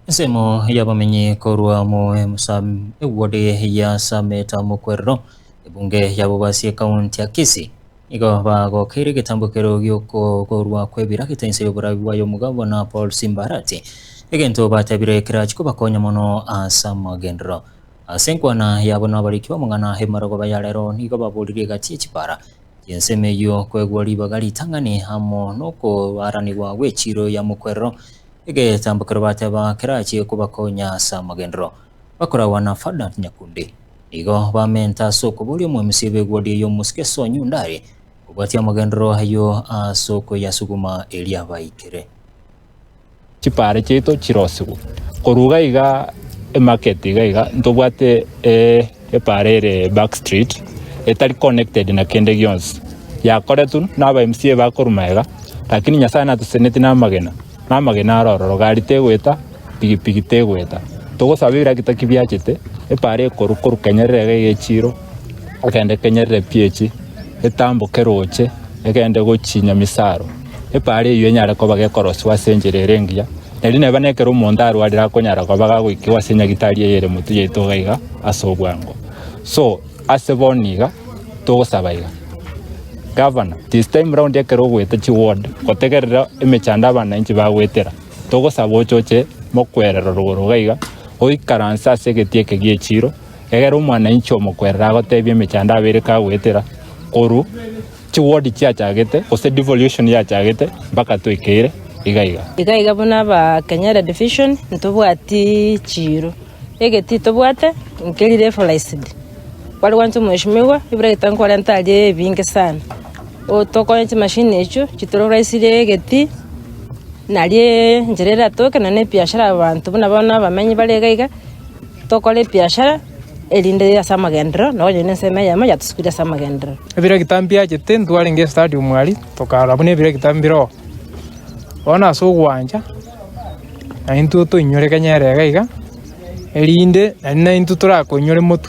Semo yabamenye korwa mu musam wode ya sameta mukwerro ebunge yabubasie kaunti ya Kisii igo bago kiri gitambukero gyoko korwa kwebira kitense yoburabi wayo mugabo na Paul Simbarati egento batabire kirach ko bakonya mono asamagendro asenkwana yabona barikiwa mungana hemarago bayalero nigo babulire gati ekipara yenseme yo kwegwali bagali tangani hamo noko araniwa wechiro ya mukwerro ege tambukiro bateba kirachi kubakonya asamagendro bakora wana Fada Nyakundi igo bamenta soko buli mu misibe gwodi yo muskeso nyundari kubatia magendro hayo soko ya suguma elia baikire chipare cheto chirosigu koruga iga market iga ntobwate parere back street etali connected na kende gyons ya koretun naba MCA bakorumaiga lakini nyasana tuseneti na magena roro gari tegweta pigipigi tegweta tugusabira gitakibyachete epare koru kenyerere gechiro akende kenyerere piechi etambuke roche egende gochinya misaro epare iyo nyara ko bagekorosi wasenjerere ngia nari neba nekero mondaru adira konyara ko bagagwiki wasenya gitari yere mutu yetogaiga asobwango so aseboniga tugusabaiga Governor, this time round yakero gweta chi ward kotegerera emechanda bana inchi bagwetera tugusaba choche mokwerero ruguru gaiga oikaransa segetieke giechiro egero mwana inchi omokwerera gotebia emechanda abere kagwetera koru chi ward chiachagete ose devolution yachagete mpaka twikire igaiga bona ba Kenyara division ntobwati chiro egeti tobwate nkelire folaisidi wali wantu mheshimiwa ibra gitankwara ntalie binge sana o toko nchi machine echo chitoro raisire geti nalie njerera toke na ne biashara abantu bana bamenyi balegaiga tokole biashara elinde ya samagendro no yene sema ya maja tusikira samagendro ebira gitambia jete ndwale nge stadium mwali tokara bune ebira gitambiro ona so gwanja na intu to inyore Kenyara gaiga elinde na intu tora ko inyore motu